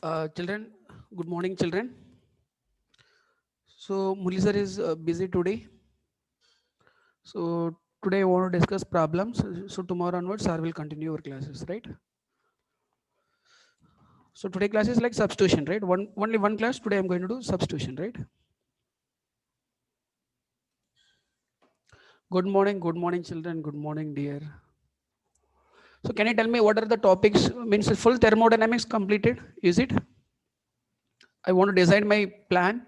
Children, good morning, children. So, Murli sir is busy today. So, today I want to discuss problems. So, tomorrow onwards, sir will continue our classes, right? So, today class is like substitution, right? Only one class. Today I'm going to do substitution, right? Good morning, children. Good morning, dear. So, can you tell me what are the topics? Means full thermodynamics completed? Is it? I want to design my plan,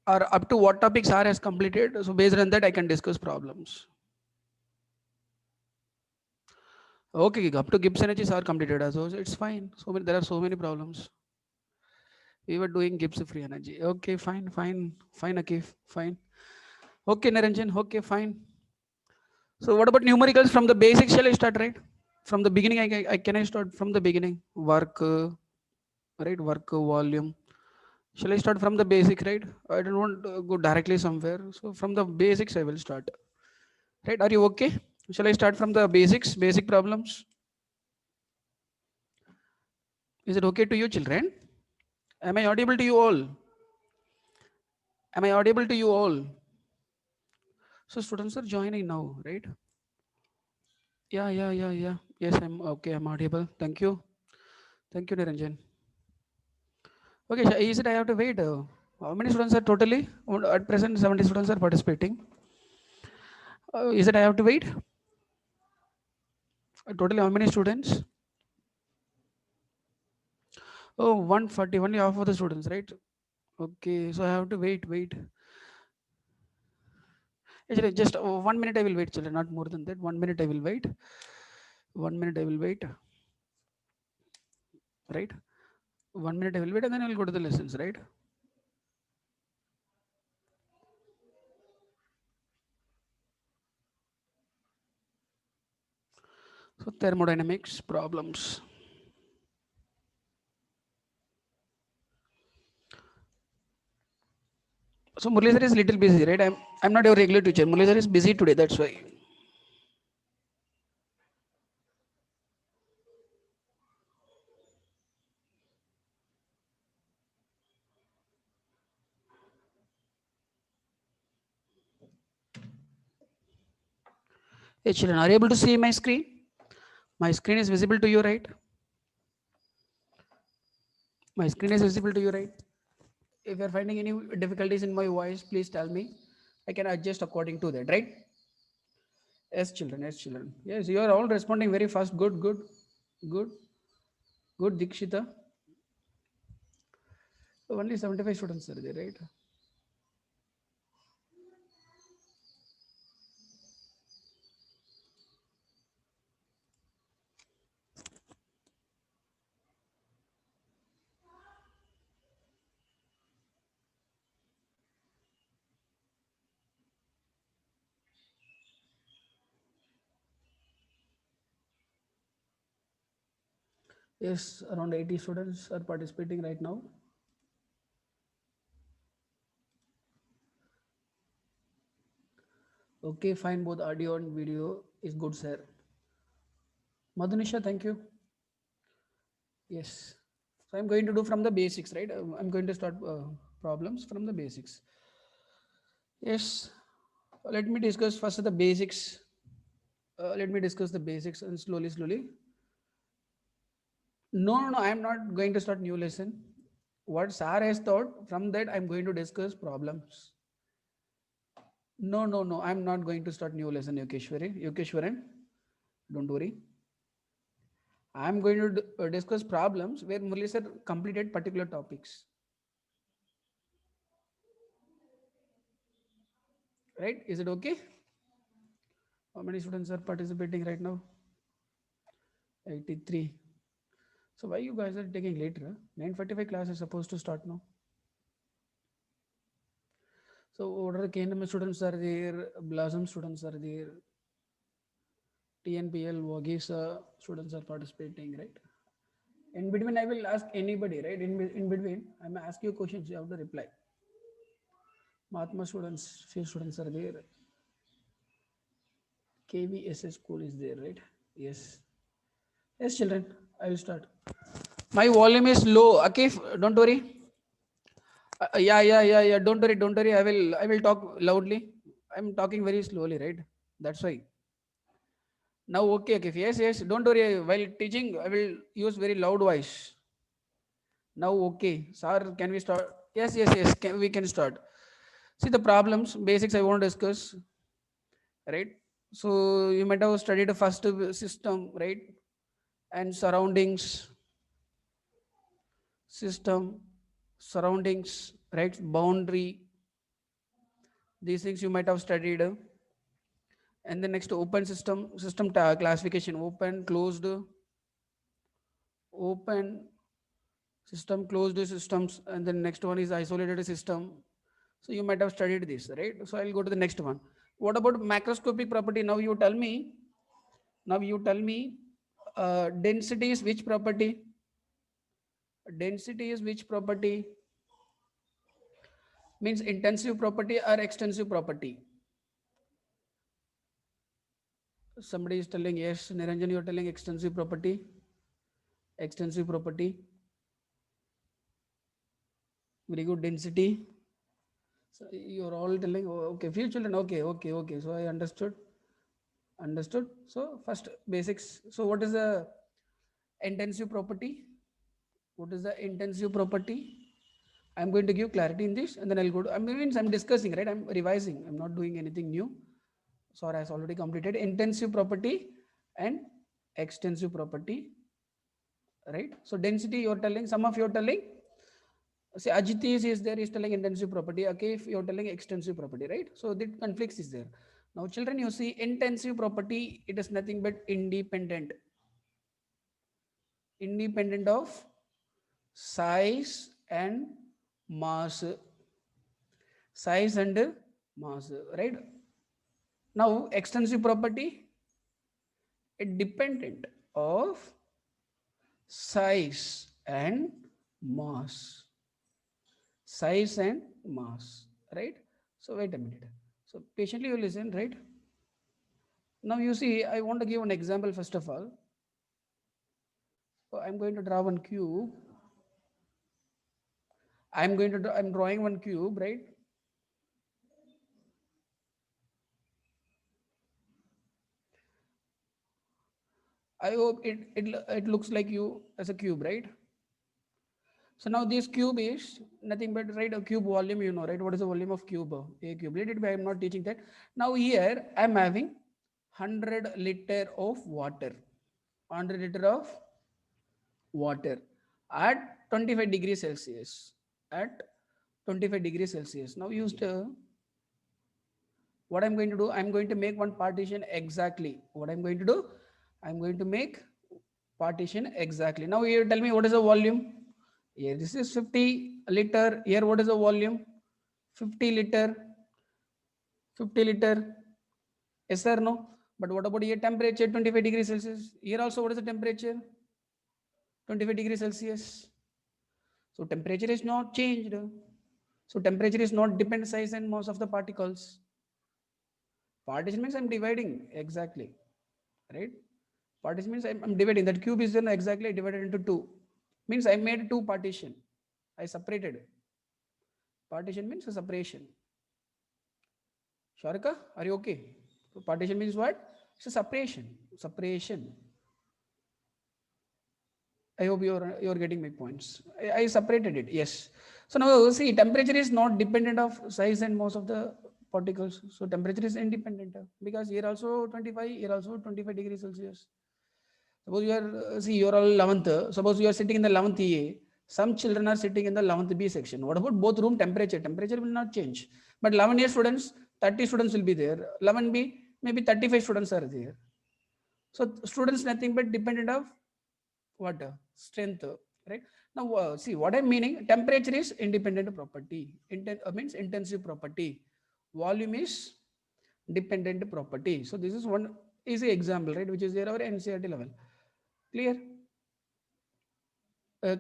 or up to what topics R has completed. So, based on that, I can discuss problems. Okay, up to Gibbs energies are completed as well. So it's fine. There are so many problems. We were doing Gibbs free energy. Okay, fine, Akif, fine. Okay, Naranjan, okay, fine. So what about numericals from the basics? Shall I start, right? From the beginning, I can I start from the beginning? Work, right? Work, volume. Shall I start from the basic, right? I don't want to go directly somewhere. So from the basics, I will start. Right? Are you okay? Shall I start from the basics, basic problems? Is it okay to you, children? Am I audible to you all? Am I audible to you all? So students are joining now, right? Yeah. Yes, I'm okay. I'm audible. Thank you. Thank you, Niranjan. Okay, is it I have to wait? How many students are totally? At present, 70 students are participating. Is it I have to wait? Totally how many students? Oh, 140, only half of the students, right? Okay, so I have to wait. Actually, just 1 minute I will wait, children, not more than that. 1 minute I will wait. 1 minute I will wait, right? 1 minute I will wait and then I will go to the lessons, right? So thermodynamics problems. So Murli is little busy, right? I'm not your regular teacher. Murli is busy today. That's why. Hey children, are you able to see my screen? My screen is visible to you, right? My screen is visible to you, right? If you're finding any difficulties in my voice, please tell me. I can adjust according to that, right? Yes, children. Yes, children. Yes, you are all responding very fast. Good, good, Dikshita. Only 75 students are there, right? Yes, around 80 students are participating right now. Okay, fine. Both audio and video is good, sir. Madhunisha, thank you. Yes. So I'm going to do from the basics, right? I'm going to start problems from the basics. Yes. Let me discuss first the basics. Let me discuss the basics and slowly. No. I'm not going to start new lesson. What Sir has thought, from that I'm going to discuss problems. No. I'm not going to start new lesson, Yokeshwaran. Don't worry. I'm going to discuss problems where Murli sir completed particular topics. Right? Is it okay? How many students are participating right now? 83. So why you guys are taking later? 9:45 class is supposed to start now. So what are the KNM students are there? Blossom students are there. TNPL, Wagisa students are participating, right? In between, I will ask anybody, right? In between, I may ask you questions. You have to reply. Mahatma students, few students are there. KVSS school is there, right? Yes. Yes, children. I will start. My volume is low. Akif, don't worry. Yeah. Don't worry. I will talk loudly. I'm talking very slowly, right? That's why. Now, okay, Akif. Yes. Don't worry. While teaching, I will use very loud voice. Now, okay. Sir, can we start? Yes. We can start. See the problems, basics I want to discuss, right? So you might have studied the first system, right? And system, surroundings, right? Boundary, these things you might have studied. And the next open system classification, open system, closed systems, and then next one is isolated system. So you might have studied this, right? So I'll go to the next one. What about macroscopic property? Now you tell me, density is which property? Density is which property? Means intensive property or extensive property? Somebody is telling yes. Niranjan, you're telling extensive property. Extensive property. Very good. Density. So you're all telling, oh, okay, few children. Okay. So I understood. So first basics. So what is the intensive property? What is the intensive property? I'm going to give clarity in this, and then I'll go to. I mean, I'm discussing, right? I'm revising. I'm not doing anything new. Sorry, has already completed intensive property and extensive property, right? So density, you're telling. Some of you're telling. Say Ajit is there. Is telling intensive property. Okay, if you're telling extensive property, right? So the conflicts is there. Now, children, you see intensive property. It is nothing but independent of size and mass, right? Now extensive property, it dependent of size and mass, size and mass, right? So wait a minute. So patiently you listen, right? Now you see, I want to give an example first of all. So I'm going to draw one cube. I'm drawing one cube, right? I hope it looks like you as a cube, right? So now this cube is nothing but, right, a cube volume, you know, right? What is the volume of cube? A cube. Let it be, I'm not teaching that. Now here I'm having 100 liter of water. 100 liter of water at 25 degrees Celsius. At 25 degrees Celsius. Now used what I'm going to do, I'm going to make one partition exactly. What I'm going to do, I'm going to make partition exactly. Now you tell me what is the volume? Here this is 50 liter. Here what is the volume? 50 liter. 50 liter. Yes or no? But what about here temperature? 25 degrees Celsius. Here also what is the temperature? 25 degrees Celsius. So temperature is not changed. So temperature is not depend size and mass of the particles. Partition means I'm dividing exactly, right? Partition means I'm dividing. That cube is then exactly divided into two. Means I made two partition. I separated. Partition means a separation. Sharika, are you okay? So partition means what? It's a separation. Separation. I hope you're getting my points. I separated it. Yes. So now see, temperature is not dependent of size and mass of the particles. So temperature is independent because here also 25, here also 25 degrees Celsius. Suppose you are see you're all 11th. Suppose you are sitting in the 11th A. Some children are sitting in the 11th B section. What about both room temperature? Temperature will not change. But 11 A students, 30 students will be there. 11 B, maybe 35 students are there. So students nothing but dependent of what strength, right? Now see what I'm meaning. Temperature is independent property. Means intensive property. Volume is dependent property. So this is one easy example, right, which is there our NCERT level. Clear?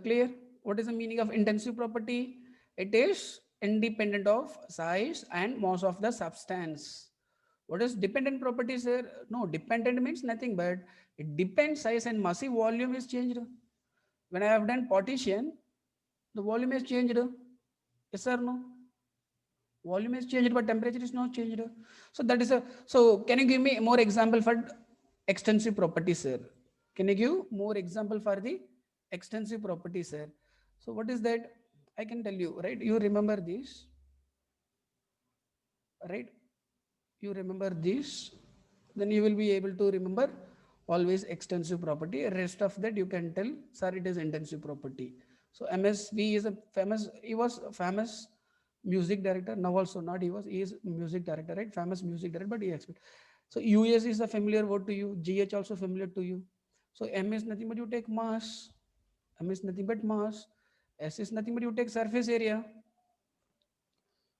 Clear? What is the meaning of intensive property? It is independent of size and mass of the substance. What is dependent properties here? No, dependent means nothing but it depends size and massive volume is changed. When I have done partition, the volume has changed. Yes or no? Volume is changed, but temperature is not changed. So that is a. So can you give me more example for extensive properties, sir? Can you give more example for the extensive properties, sir? So what is that? I can tell you, right? You remember this, right? You remember this, then you will be able to remember always extensive property. Rest of that you can tell, sir, it is intensive property. So MSV is a famous, he was a famous music director. Now also not he is music director, right? Famous music director, but he expert. So US is a familiar word to you, GH also familiar to you. So M is nothing but you take mass, M is nothing but mass, S is nothing but you take surface area.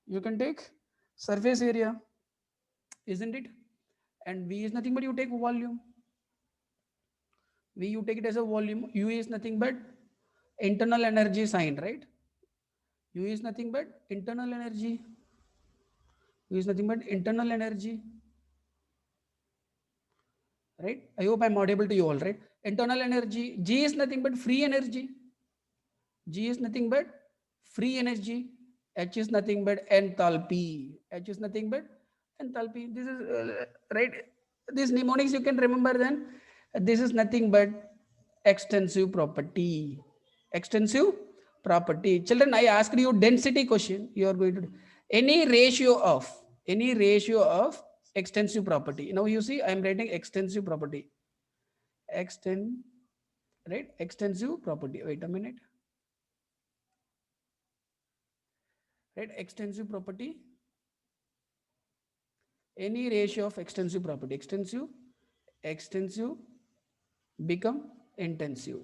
You can take surface area, isn't it? And V is nothing but you take volume. V you take it as a volume. U is nothing but internal energy sign, right? U is nothing but internal energy. U is nothing but internal energy, right? I hope I'm audible to you all, right? Internal energy. G is nothing but free energy. G is nothing but free energy. H is nothing but enthalpy. H is nothing but enthalpy. This is right. These mnemonics you can remember then. This is nothing but extensive property. Extensive property. Children, I asked you density question. You are going to do any ratio of extensive property. Now you see I am writing extensive property. Extend, right? Extensive property. Wait a minute. Right? Extensive property, any ratio of extensive property. Extensive become intensive,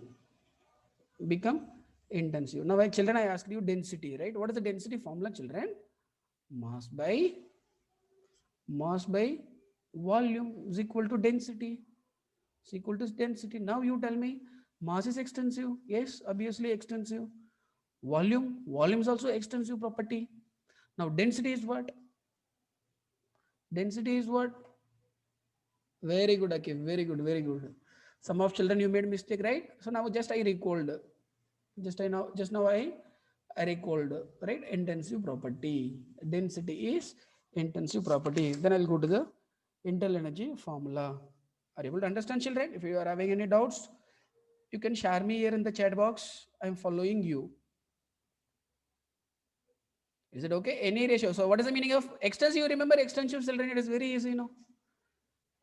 become intensive. Now children, I asked you density, right? What is the density formula, children? mass by Mass by volume is equal to density, is equal to density. Now you tell me, mass is extensive, yes, obviously extensive. Volume is also extensive property. Now density is what? Density is what? Very good, Akif. Very good, very good. Some of children you made mistake, right? So now just I recalled. Just now I recalled, right? Intensive property. Density is intensive property. Then I'll go to the internal energy formula. Are you able to understand, children? If you are having any doubts, you can share me here in the chat box. I'm following you. Is it okay? Any ratio. So what is the meaning of extensive? You remember extensive, children? It is very easy, no?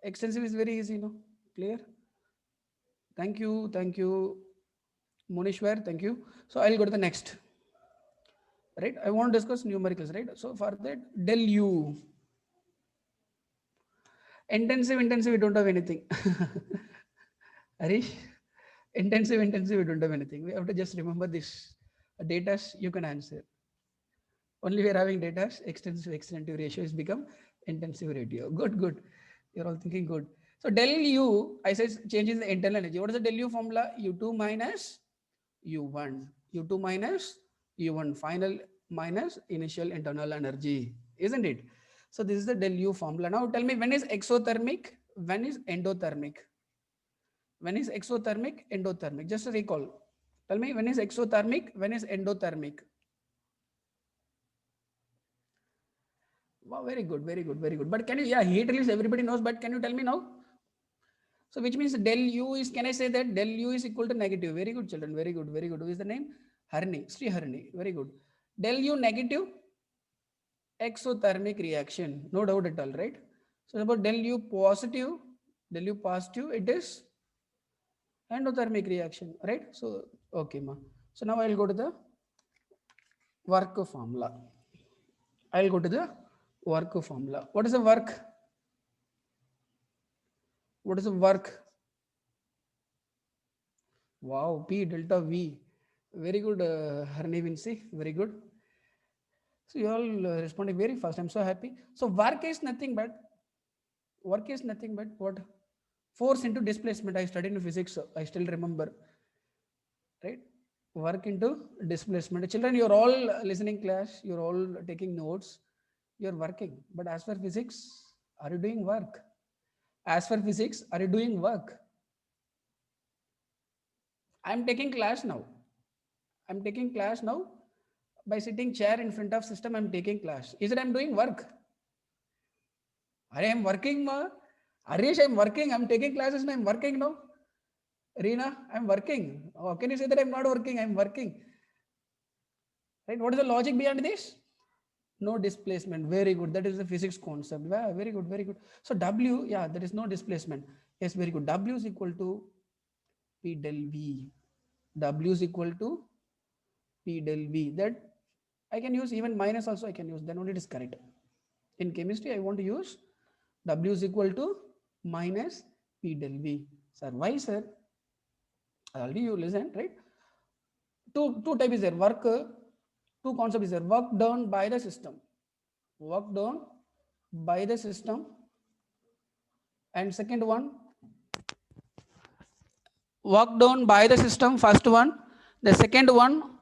Extensive is very easy, no? Clear? Thank you, Monishwar. Thank you. So I'll go to the next. Right? I want to discuss numericals, right? So for that, del U. Intensive, we don't have anything. Harish, intensive, we don't have anything. We have to just remember this. Data, you can answer. Only we are having data, extensive ratio is become intensive ratio. Good. You're all thinking good. So del U, I said changes the internal energy. What is the del U formula? U2 minus U1. U2 minus U1. Final minus initial internal energy. Isn't it? So this is the del U formula. Now tell me, when is exothermic? When is endothermic? When is exothermic? Endothermic. Just recall. Tell me, when is exothermic? When is endothermic? Wow, very good. But can you, yeah, heat release everybody knows, but can you tell me now? So which means del U is, can I say that del U is equal to negative? Very good, children. Very good. Who is the name? Harni, Sri Harni. Very good. Del U negative, exothermic reaction. No doubt at all, right? So about del U positive, it is endothermic reaction, right? So, okay, ma. So now I'll go to the work formula. I'll go to the work formula. What is the work? What is the work? Wow, P delta V. Very good, Harni Vinci. Very good. So you all responding very fast. I'm so happy. So work is nothing but what? Force into displacement. I studied in physics. So I still remember. Right? Work into displacement. Children, you're all listening class. You're all taking notes. You're working. But as for physics, are you doing work? As for physics, are you doing work? I'm taking class now. I'm taking class now by sitting chair in front of system. I'm taking class. Is it I'm doing work? I'm working, ma. Arish, I'm working. I'm taking classes and I'm working now. Reena, I'm working. How can you say that I'm not working? I'm working. Right? What is the logic behind this? No displacement. Very good. That is the physics concept. Yeah, very good. Very good. So W, yeah, there is no displacement. Yes, very good. W is equal to P del V. W is equal to P del V. That I can use even minus also I can use. Then only it is correct. In chemistry, I want to use W is equal to minus P del V. Sir, why, sir? Already you listen, right? Two type is there. Work, two concept is there. Work done by the system. Work done by the system. And second one, work done by the system. First one. The second one,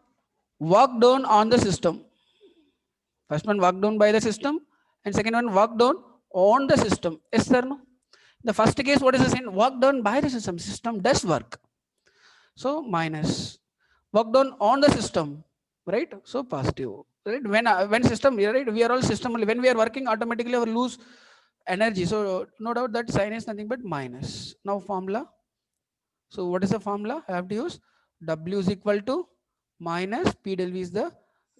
work done on the system. First one, work done by the system. And second one, work done on the system. Yes, sir, no? The first case, what is the same? Work done by the system. System does work. So minus. Work done on the system, right? So positive. Right? When system, right? We are all system only. When we are working, automatically we lose energy. So no doubt that sign is nothing but minus. Now formula. So what is the formula? I have to use W is equal to minus P del V is the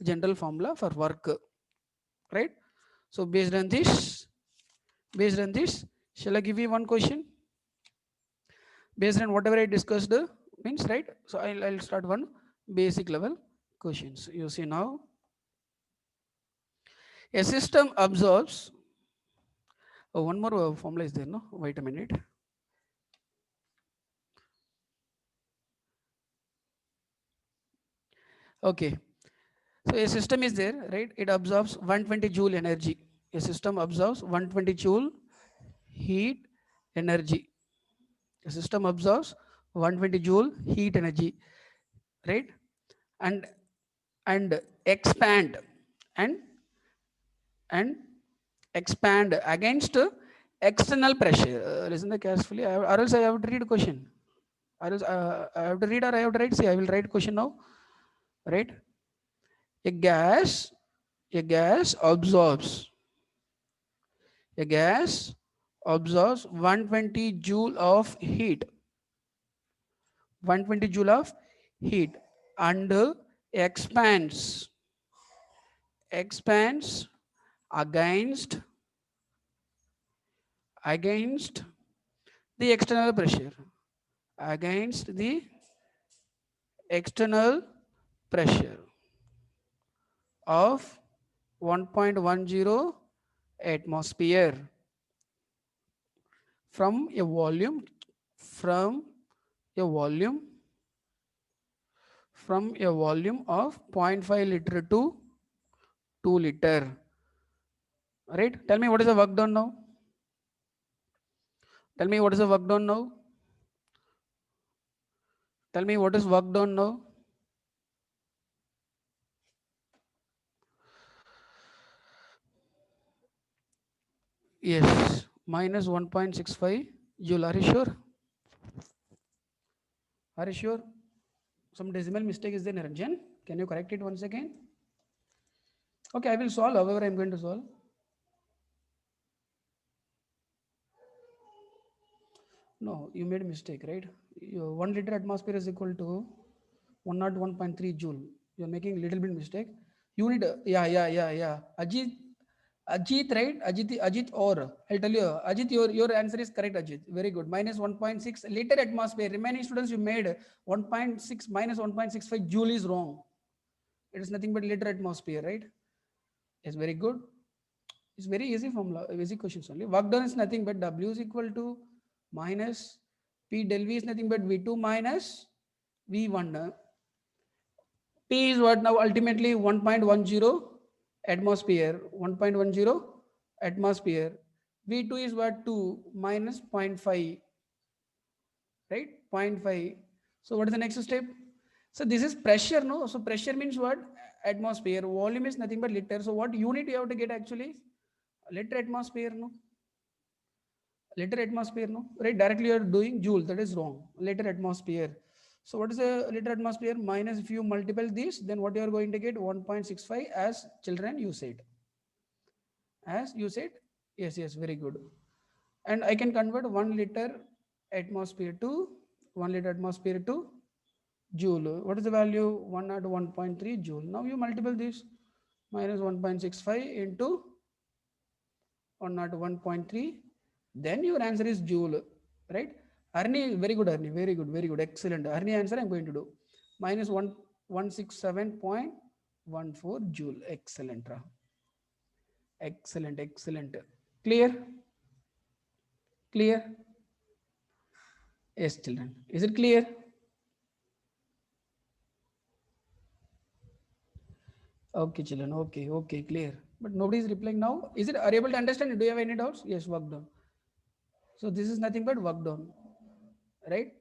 general formula for work, right? So based on this, shall I give you one question? Based on whatever I discussed, means, right? So I'll start one basic level questions. You see now, a system absorbs. Oh, one more formula is there, no? Wait a minute. Okay. So a system is there, right? It absorbs 120 joule energy. A system absorbs 120 joule heat energy. A system absorbs 120 joule heat energy, right? And and expand and and expand against external pressure. Listen carefully, or else I have to read a question. Or else I have to read or I have to write. See, I will write question now. Right? A gas, a gas absorbs. A gas absorbs 120 joule of heat. 120 joule of heat and expands expands against against the external pressure, against the external pressure of 1.10 atmosphere from a volume from a volume of 0.5 liter to 2 liter. Right? Tell me what is the work done now? Tell me what is the work done now? Tell me what is work done now? Yes, minus 1.65 joule. Are you sure? Are you sure? Some decimal mistake is there, Niranjan. Can you correct it once again? Okay, I will solve. However, I am going to solve. No, you made a mistake, right? 1 liter atmosphere is equal to 101.3 joule. You are making a little bit mistake. You need, yeah. Ajit, right? Ajit, or I'll tell you, Ajit, your answer is correct, Ajit. Very good. Minus 1.6 liter atmosphere. Remaining students, you made 1.6 minus 1.65 joule is wrong. It is nothing but liter atmosphere, right? Yes, very good. It's very easy formula, easy questions only. Work done is nothing but W is equal to minus P del V is nothing but V2 minus V1. P is what now? Ultimately 1.10 atmosphere. 1.10 atmosphere. V2 is what? 2 minus 0.5. Right? 0.5. So what is the next step? So this is pressure, no? So pressure means what? Atmosphere. Volume is nothing but liter. So what unit you have to get actually? Liter atmosphere, no? Liter atmosphere, no? Right? Directly you are doing joule. That is wrong. Liter atmosphere. So what is a liter atmosphere minus, if you multiply this, then what you are going to get 1.65, as children you said. As you said, yes, yes, very good. And I can convert 1 liter atmosphere to 1 liter atmosphere to joule. What is the value? 1 at 1.3 joule. Now you multiply this, minus 1.65 into 1 at 1.3. Then your answer is joule, right? Arni, very good, Arni, very good, very good, excellent. Arni answer I'm going to do minus 167.14 joule. Excellent, excellent, excellent. Clear? Clear? Yes, children. Is it clear? Okay, children. Okay, okay, clear. But nobody is replying now. Is it, are you able to understand? Do you have any doubts? Yes, work done. So this is nothing but work done, right?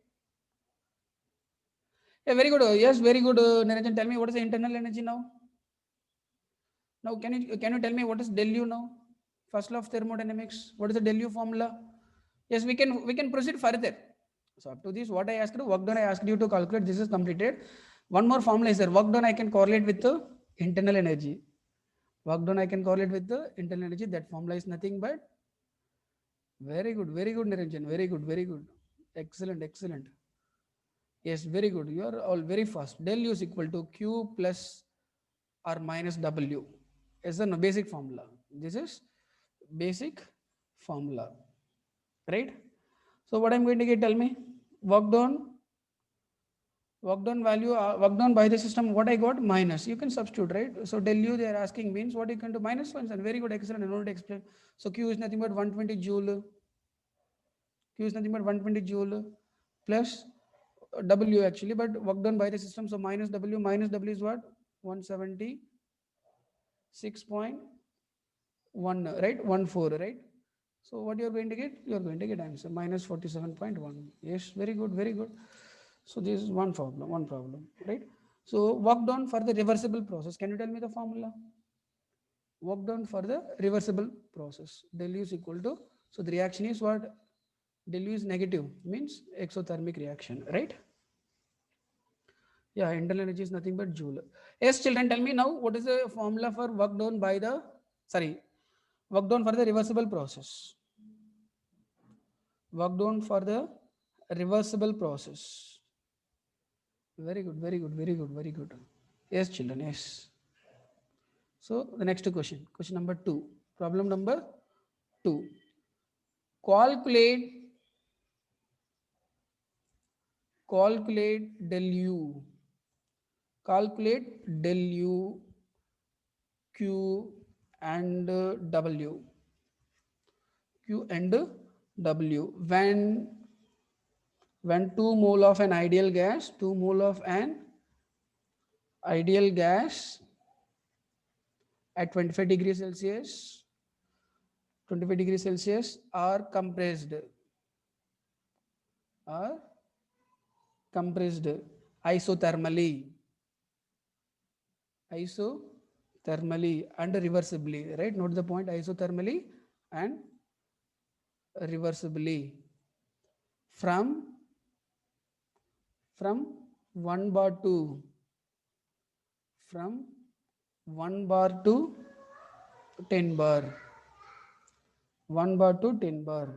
Yeah, very good. Yes, very good. Niranjan, tell me what is the internal energy now? Now, can you tell me what is del U now? First law of thermodynamics. What is the del U formula? Yes, we can proceed further. So up to this, what I asked you, work done, I asked you to calculate. This is completed. One more formula is there. Work done, I can correlate with the internal energy. Work done, I can correlate with the internal energy. That formula is nothing but very good, Niranjan. Very good, very good. Excellent, excellent. Yes, very good. You are all very fast. Del U is equal to Q plus or minus W. Is the basic formula. This is basic formula, right? So what I'm going to get, tell me, work done, work done value, work done by the system, what I got, minus. You can substitute, right? So del U they are asking means what you can do, minus function. Very good, excellent. I want to explain. So Q is nothing but 120 joule. Q is nothing but 120 joule plus W actually, but work done by the system. So minus W is what? 176.1, right? 14, right? So what you are going to get? You are going to get answer minus 47.1. Yes, very good, very good. So this is one problem, right? So work done for the reversible process. Can you tell me the formula? Work done for the reversible process. Del U is equal to, so the reaction is what? Del U is negative, means exothermic reaction, right? Yeah, internal energy is nothing but joule. Yes, children, tell me now what is the formula for work done by the, sorry, work done for the reversible process. Work done for the reversible process. Very good, very good, very good, very good. Yes, children, yes. So the next question number 2. Problem number 2. Calculate, calculate del U. Calculate del U, Q and W. Q and W. When 2 mole of an ideal gas, 2 mole of an ideal gas at 25 degrees Celsius, 25 degrees Celsius are compressed isothermally, isothermally and reversibly, right? Note the point, isothermally and reversibly from 1 bar to, from 1 bar to 10 bar, 1 bar to 10 bar.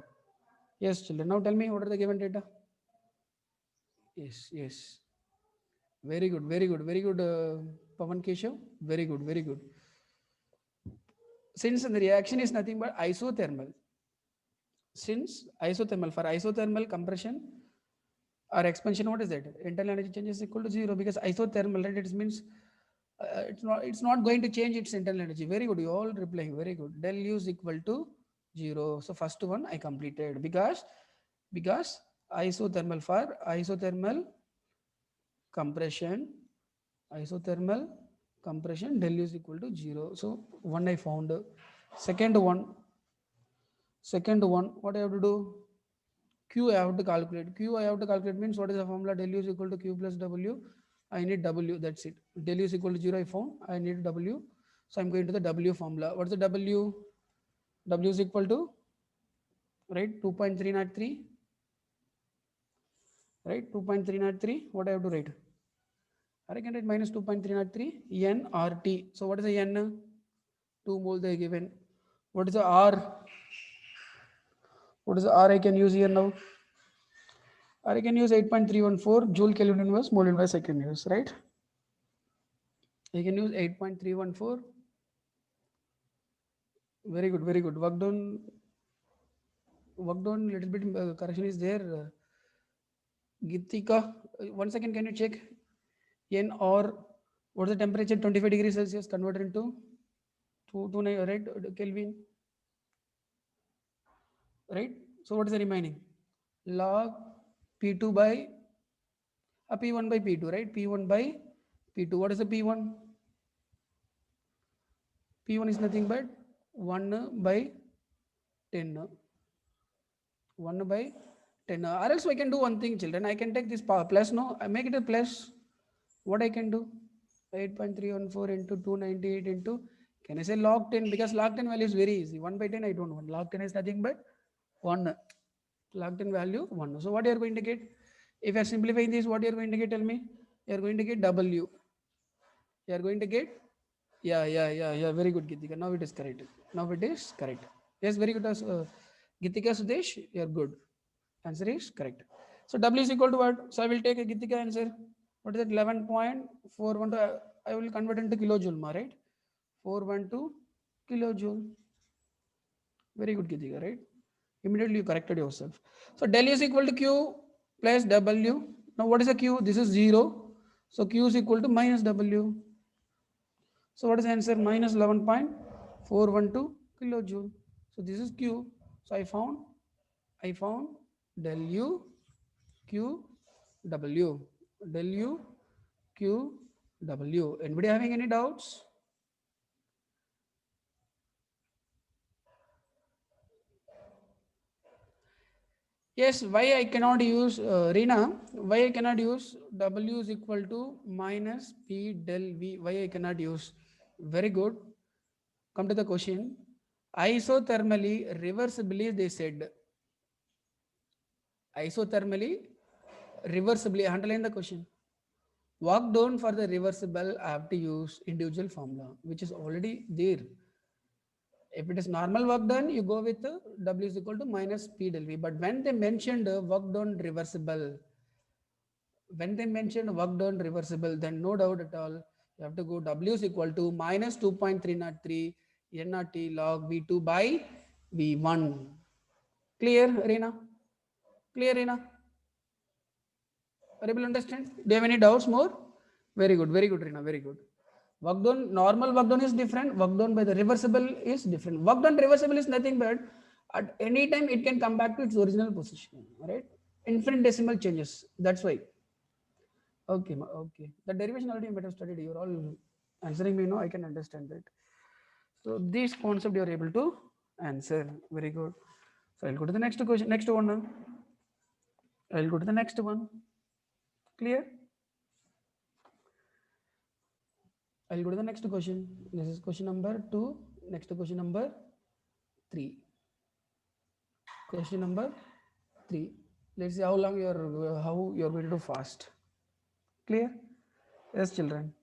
Yes, children, now tell me what are the given data. Yes, yes, very good, very good, very good, Pavan Keshav, very good, very good. Since the reaction is nothing but isothermal, since isothermal, for isothermal compression or expansion, what is that? Internal energy change is equal to 0, because isothermal, right? It means it's not going to change its internal energy. Very good, you all replying, very good. Del U is equal to 0. So first one I completed, because isothermal, for isothermal compression, isothermal compression, del U is equal to 0. So one I found. Second one, what I have to do? Q I have to calculate. Q I have to calculate means what is the formula? Del U is equal to Q plus W. I need W. That's it. Del U is equal to 0. I found. I need W. So I'm going to the W formula. What's the W? W is equal to, right, 2.303, right? 2.303. What I have to write? I can write minus 2.303 nRT. So what is the n? 2 mole they are given. What is the r? What is the r I can use here now? Or I can use 8.314 joule Kelvin inverse mole inverse I can use, right? I can use 8.314. Very good, very good. Worked on little bit correction is there. Gitika, 1 second, can you check? N or what is the temperature? 25 degrees Celsius converted into 229, right? Kelvin, right? So what is the remaining? Log P2 by P1 by P2, right? P1 by P2. What is the P1? P1 is nothing but 1 by 10. 1 by 10. Or else I can do one thing, children. I can take this power plus, no, I make it a plus. What I can do? 8.314 into 298 into, can I say log 10? Because log 10 value is very easy. 1 by 10 I don't want. Log 10 is nothing but 1. Log 10 value 1. So what you are going to get? If you are simplifying this, what you are going to get? Tell me. You are going to get W. You are going to get, yeah. Very good, Gitika. Now it is correct. Now it is correct. Yes, very good. Gitika Sudesh, you are good. Answer is correct. So W is equal to what? So I will take a Gitika answer. What is that? 11.412. I will convert into kilojoule, right? 412 kilojoule. Very good, Gitika, right? Immediately you corrected yourself. So del is equal to Q plus W. Now what is a Q? This is 0. So Q is equal to minus W. So what is the answer? Minus 11.412 kilojoule. So this is Q. So I found del U Q W. Del U Q W. Anybody having any doubts? Yes, why I cannot use Rina? Why I cannot use W is equal to minus P del V? Why I cannot use? Very good. Come to the question. Isothermally, reversibly, they said. Isothermally, reversibly, underline the question. Work done for the reversible, I have to use individual formula, which is already there. If it is normal work done, you go with W is equal to minus P del V. But when they mentioned work done reversible, then no doubt at all, you have to go W is equal to minus 2.303 nRT log V2 by V1. Clear, Reena? Clear, Reena? Are you able to understand? Do you have any doubts more? Very good, Reena, very good. Work done, normal work done is different. Work done by the reversible is different. Work done reversible is nothing but at any time it can come back to its original position. Right? Infinitesimal changes. That's why. Okay, okay. The derivation already you might have studied. You're all answering me now. I can understand that. So this concept you are able to answer. Very good. So I'll go to the next question. Next one now. I'll go to the next one. Clear? I'll go to the next question. This is question number 2. Next question number 3. Question number 3. Let's see how you're going to do fast. Clear? Yes, children.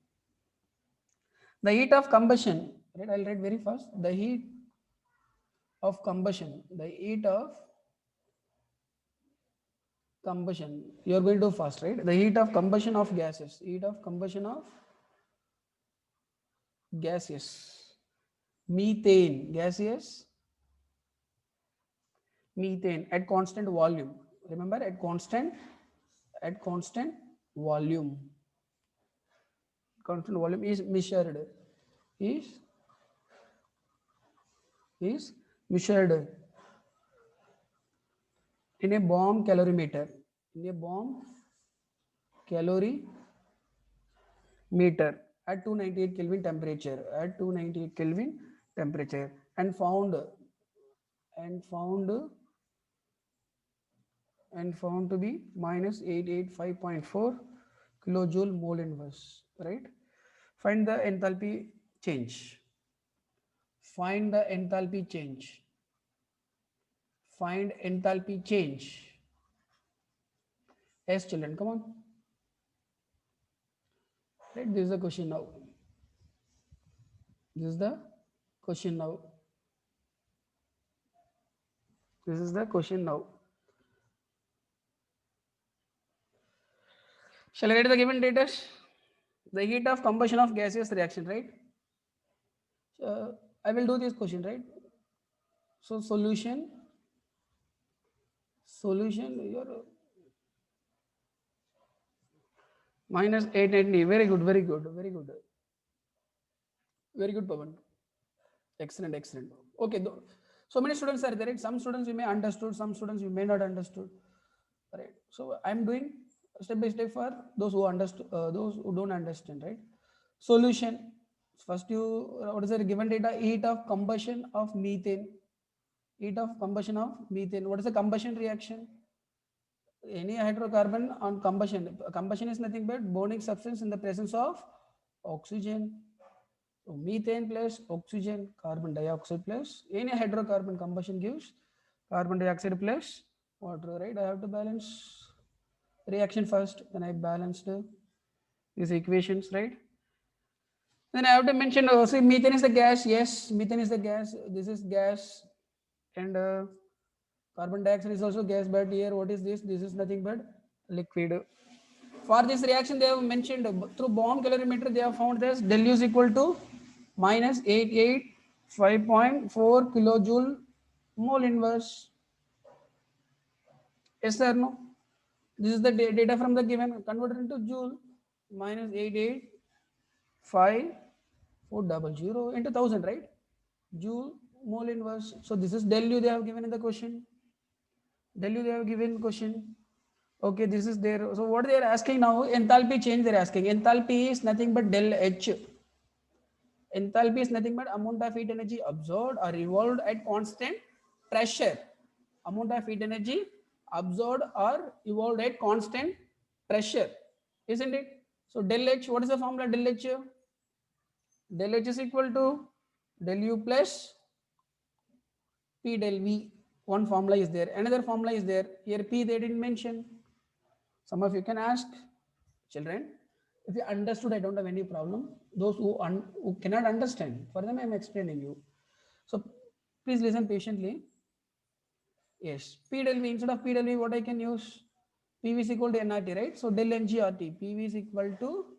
The heat of combustion. Right? I'll write very fast. The heat of combustion. The heat of combustion. You're going to do fast, right? The heat of combustion of gases. Heat of combustion of gaseous. Methane. Gaseous. Methane at constant volume. Remember, at constant volume. Constant volume is measured. Is is measured in a bomb calorimeter. In a bomb calorimeter at 298 Kelvin temperature. At 298 Kelvin temperature, and found to be minus 885.4 kilojoule mole inverse. Right? Find the enthalpy change. Find the enthalpy change. Find enthalpy change. Yes, children, come on. Right, this is the question now. This is the question now. This is the question now. Shall I write the given data? The heat of combustion of gaseous reaction, right? I will do this question, right? So solution, your minus 890. Very good, very good, very good. Very good, Pavan. Excellent, excellent. Okay, so many students are there, right? Some students you may understood, some students you may not understood. Right. So I'm doing step by step for those who understood, those who don't understand, right? Solution. First, what is the given data? Heat of combustion of methane. Heat of combustion of methane. What is the combustion reaction? Any hydrocarbon on combustion. Combustion is nothing but burning substance in the presence of oxygen. So methane plus oxygen, carbon dioxide plus any hydrocarbon combustion gives carbon dioxide plus water, right? I have to balance reaction first, then I balanced these equations, right? Then I have to mention, see, methane is the gas. Yes, methane is the gas. This is gas, and carbon dioxide is also gas. But here, what is this? This is nothing but liquid. For this reaction, they have mentioned through bomb calorimeter, they have found this del U is equal to minus 885.4 kilojoule mole inverse. Yes or no? This is the data from the given, converted into joule, minus 885.400 into 1000, right? Joule mole inverse. So this is del U they have given in the question. Del U they have given question. Okay, this is there. So what they are asking now, enthalpy change they are asking. Enthalpy is nothing but del H. Enthalpy is nothing but amount of heat energy absorbed or evolved at constant pressure. Amount of heat energy absorbed or evolved at constant pressure, isn't it? So del H, what is the formula del H? Del H is equal to del U plus P del V. One formula is there. Another formula is there. Here P they didn't mention. Some of you can ask, children, if you understood, I don't have any problem. Those who cannot understand, for them I am explaining you. So please listen patiently. Yes, P del V, instead of P del V, what I can use? PV is equal to nRT, right? So del NGRT, PV is equal to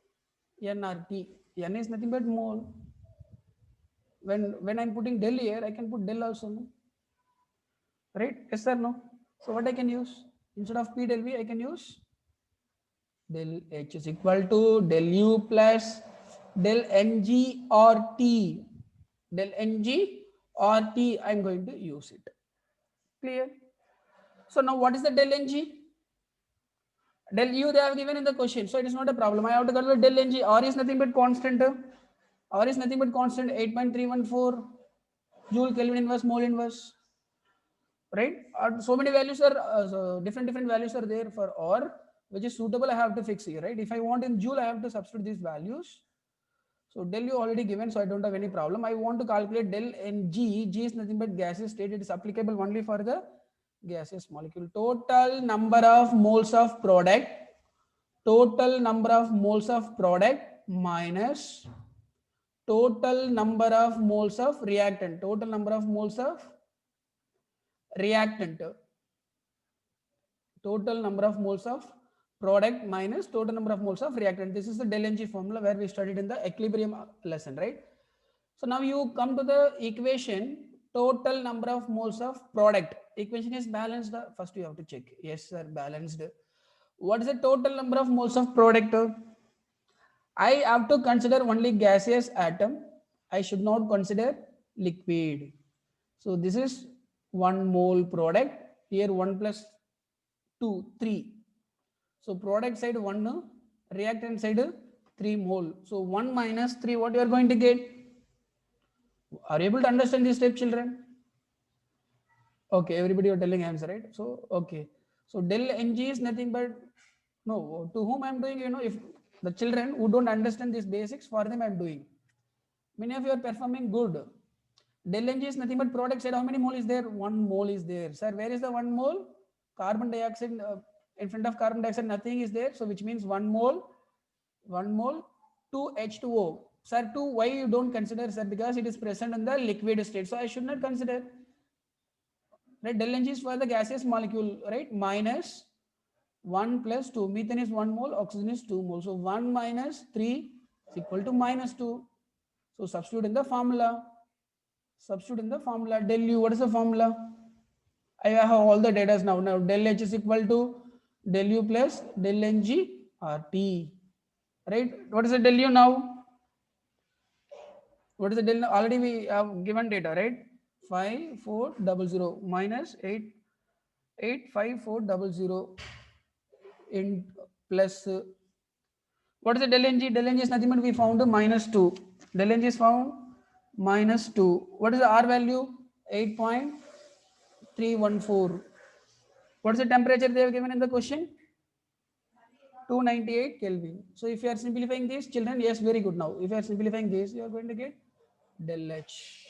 nRT. N is nothing but mole. When I'm putting del here, I can put del also, no? Right? Yes or no? So what I can use? Instead of P del V, I can use del H is equal to del U plus del NG or T. Del NG or T, I'm going to use it. Clear? So now what is the del NG? Del U they have given in the question, so it is not a problem. I have to calculate del NG. R is nothing but constant. R is nothing but constant, 8.314 joule Kelvin inverse mole inverse. Right? So many values are so different values are there for R, which is suitable. I have to fix here, right? If I want in joule, I have to substitute these values. So del U already given, so I don't have any problem. I want to calculate del Ng. G is nothing but gaseous state. It is applicable only for the gaseous molecule. Total number of moles of product. Total number of moles of product minus total number of moles of reactant. Total number of moles of reactant. Total number of moles of product minus total number of moles of reactant. This is the del Ng formula where we studied in the equilibrium lesson, right? So now you come to the equation, total number of moles of product. Equation is balanced. First you have to check. Yes, sir, balanced. What is the total number of moles of product? I have to consider only gaseous atom. I should not consider liquid. So this is 1 mole product. Here 1 plus 2, 3. So product side 1, reactant side 3 mole. So 1 minus 3, what you are going to get? Are you able to understand this step, children? Okay, everybody are telling answer, right? So, okay. So del Ng is nothing but, no, to whom I am doing, if the children who don't understand these basics, for them I am doing. Many of you are performing good. Del Ng is nothing but product side. How many mole is there? 1 mole is there. Sir, where is the 1 mole? Carbon dioxide In front of carbon dioxide, nothing is there. So which means 1 mole, 2 H2O. Sir, 2, why you don't consider, sir? Because it is present in the liquid state. So I should not consider. Right? Del Ng is for the gaseous molecule, right? Minus 1 plus 2. Methane is 1 mole, oxygen is 2 mole. So 1 minus 3 is equal to minus 2. So substitute in the formula. Substitute in the formula. Del U, what is the formula? I have all the data now. Now del H is equal to del U plus del Ng RT. Right? What is the del U now? What is the del? Already we have given data, right? 5400 minus 85400 in plus what is the del Ng? Del Ng is nothing but we found minus 2. Del Ng is found minus 2. What is the R value? 8.314. What is the temperature they have given in the question? 298 Kelvin. So if you are simplifying this, children, yes, very good. Now, if you are simplifying this, you are going to get del H.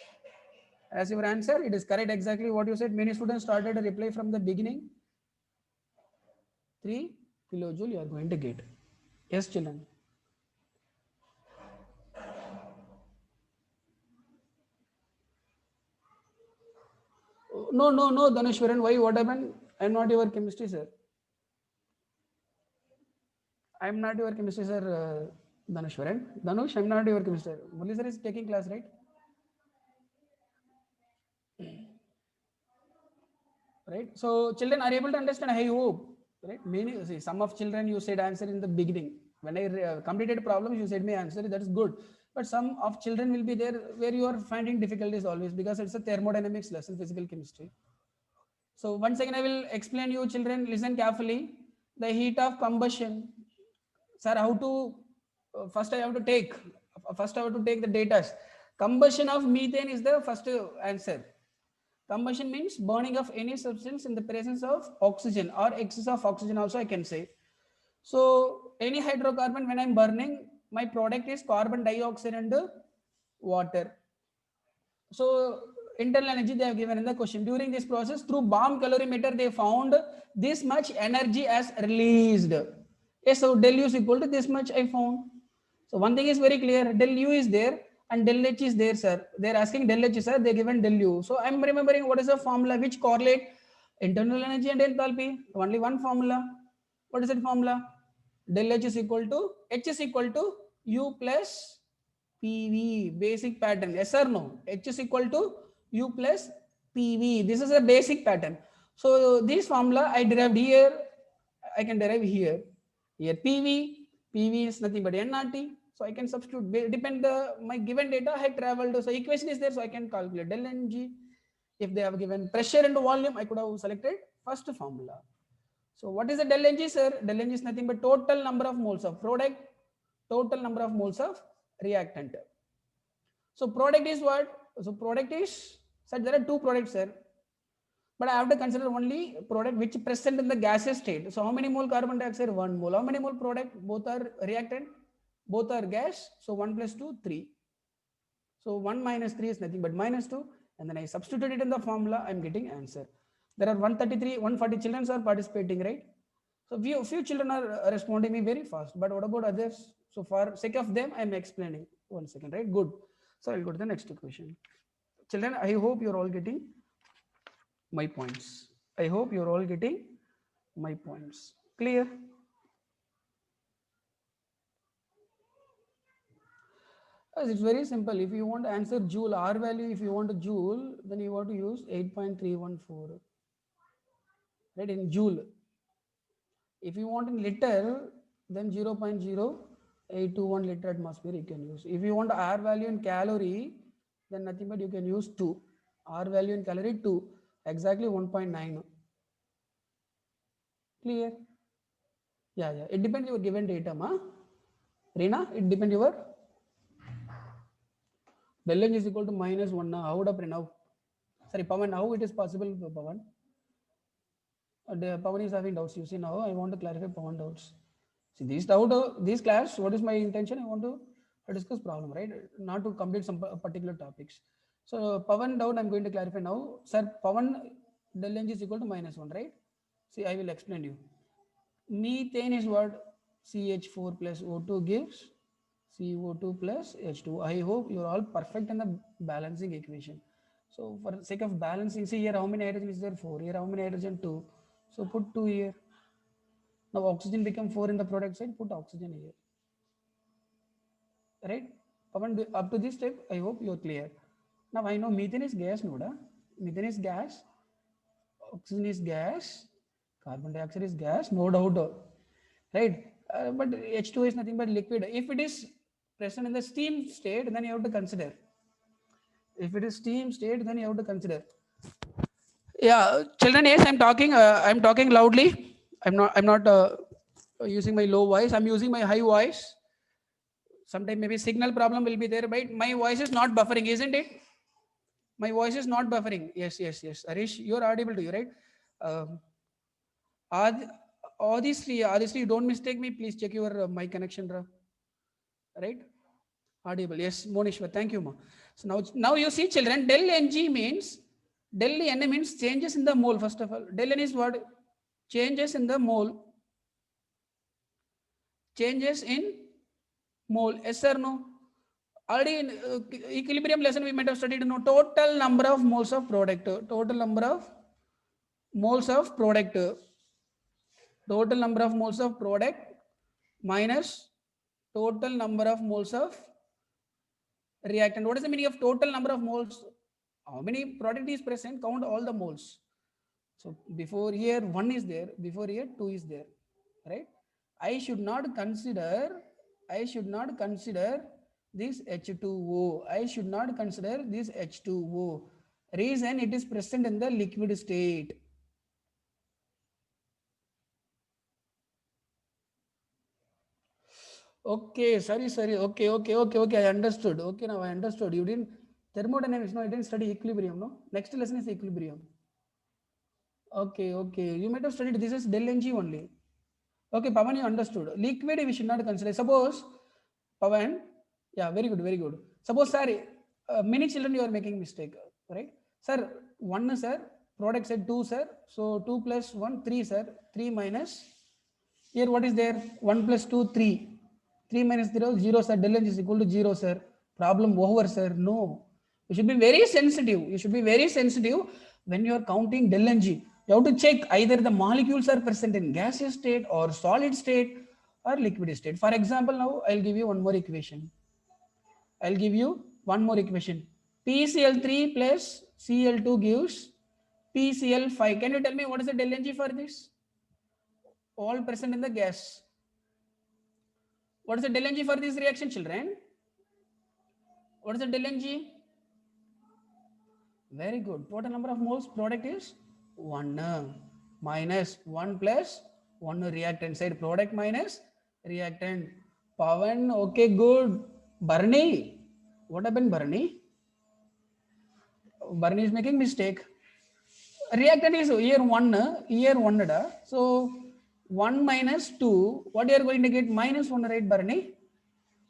As your answer, it is correct exactly what you said. Many students started a reply from the beginning. 3 kilojoule you are going to get. Yes, children. No, Dhanushwaran. Why? What happened? I am not your chemistry, sir. I am not your chemistry, sir. Dhanushwaran. Dhanush, I am not your chemistry. Murli sir is taking class, right? Right. So children are able to understand. I hope. Right. Many see some of children you said answer in the beginning. When I completed problems, you said me answer. That is good. But some of children will be there where you are finding difficulties always because it's a thermodynamics lesson, physical chemistry. So once again, I will explain you children, listen carefully. The heat of combustion. Sir, how to, first I have to take, the data. Combustion of methane is the first answer. Combustion means burning of any substance in the presence of oxygen or excess of oxygen also I can say. So any hydrocarbon when I'm burning, my product is carbon dioxide and water. So internal energy they have given in the question. During this process, through bomb calorimeter, they found this much energy as released. Yes, so del U is equal to this much I found. So one thing is very clear, del U is there and del H is there, sir. They're asking del H, sir. They given del U. So I'm remembering what is the formula which correlate internal energy and enthalpy. Only one formula. What is that formula? Del H is equal to H is equal to U plus PV, basic pattern. Yes or no? H is equal to U plus PV. This is a basic pattern. So this formula I derived here. I can derive here. Here PV is nothing but nRT. So I can substitute. Depend my given data I traveled. So equation is there. So I can calculate del Ng. If they have given pressure and volume, I could have selected first formula. So what is the del Ng, sir? Del Ng is nothing but total number of moles of product, total number of moles of reactant. So product is what? So product is, sir, there are two products, sir. But I have to consider only product which present in the gaseous state. So how many mole carbon dioxide? 1 mole. How many mole product? Both are reactant, both are gas. So 1 plus 2, 3. So 1 minus 3 is nothing but minus 2. And then I substitute it in the formula, I'm getting answer. There are 133, 140 children are participating, right? So few children are responding me very fast. But what about others? So for sake of them, I'm explaining. 1 second, right? Good. So I'll go to the next question. Children, I hope you're all getting my points. I hope you're all getting my points. Clear? As it's very simple. If you want to answer joule, R value, if you want a joule, then you want to use 8.314. Right, in joule. If you want in liter, then 0.0821 liter atmosphere you can use. If you want R value in calorie, then nothing but you can use 2. R value in calorie 2, exactly 1.9. Clear? Yeah. It depends your given data, ma. Reena, it depends your del H is equal to minus 1 now. How would I now? Sorry, Pawan, how it is possible, Pawan? Pawan is having doubts. You see now, I want to clarify Pawan doubts. See, these doubt, these class, what is my intention? I want to discuss problem, right? Not to complete some particular topics. So Pawan doubt, I'm going to clarify now. Sir, Pawan del H is equal to minus 1, right? See, I will explain you. Methane is what? CH4 plus O2 gives CO2 plus H2. I hope you're all perfect in the balancing equation. So for the sake of balancing, see here how many hydrogen is there? 4. Here how many hydrogen? 2. So put 2 here. Now oxygen become 4 in the product side, put oxygen here. Right? Up to this step, I hope you're clear. Now I know methane is gas, Noda. Methane is gas, oxygen is gas, carbon dioxide is gas, no doubt. Right? But H2 is nothing but liquid. If it is present in the steam state, then you have to consider. If it is steam state, then you have to consider. Yeah, children, yes, I'm talking. I'm talking loudly. I'm not using my low voice. I'm using my high voice. Sometimes maybe signal problem will be there, right? My voice is not buffering, isn't it? My voice is not buffering. Yes, yes, yes. Arish, you're audible to you, right? Um, Ad, Adisri, don't mistake me. Please check your mic connection, right? Audible. Yes, Monishwar. Thank you, ma. So now you see, children, del Ng means, del N means changes in the mole, first of all. Del N is what? Changes in the mole. Changes in mole. Yes or no? Already in equilibrium lesson we might have studied, total number of moles of product. Total number of moles of product. Total number of moles of product minus total number of moles of reactant. What is the meaning of total number of moles? How many product is present? Count all the moles. So before here 1 is there, before here 2 is there, right? I should not consider this H2O. I should not consider this H2O. Reason, it is present in the liquid state. Okay, sorry. Okay. I understood. Okay, now I understood. You didn't thermodynamics. No, you didn't study equilibrium. No, next lesson is equilibrium. Okay. You might have studied this is del Ng only. Okay, Pavan, you understood. Liquid we should not consider. Suppose, Pavan, yeah, very good. Suppose, sir, many children you are making mistake, right? Sir, 1, sir, product said 2, sir. So 2 plus 1, 3, sir. 3 minus, here what is there? 1 plus 2, 3. 3 minus 0, 0, sir. Del N is equal to 0, sir. Problem over, sir. No. You should be very sensitive. When you are counting del Ng. You have to check either the molecules are present in gaseous state or solid state or liquid state. For example, now I'll give you one more equation. PCl3 plus Cl2 gives PCl5. Can you tell me what is the del Ng for this? All present in the gas. What is the del Ng for this reaction, children? What is the del Ng? Very good. Total number of moles product is 1 minus 1 plus 1 reactant side, product minus reactant. Pavan, okay, good. Barney, what happened, Barney? Barney is making mistake. Reactant is here 1. So 1 minus 2, what you are going to get? Minus 1, right, Barney?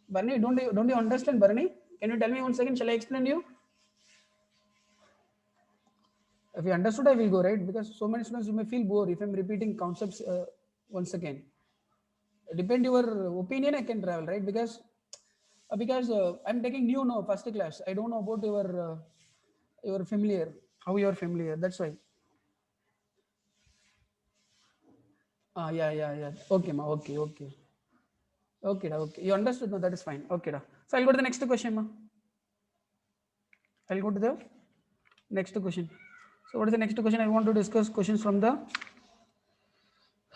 Barney, don't you understand, Barney? Can you tell me 1 second? Shall I explain you? If you understood, I will go, right? Because so many students, you may feel bored if I'm repeating concepts once again. Depend your opinion, I can travel, right? Because I'm taking new now, first class. I don't know about your familiar, how you are familiar. That's why. Yeah. Okay, ma. Okay. Okay. You understood? No, that is fine. Okay, da. So I'll go to the next question, ma. I'll go to the next question. So what is the next question? I want to discuss questions from the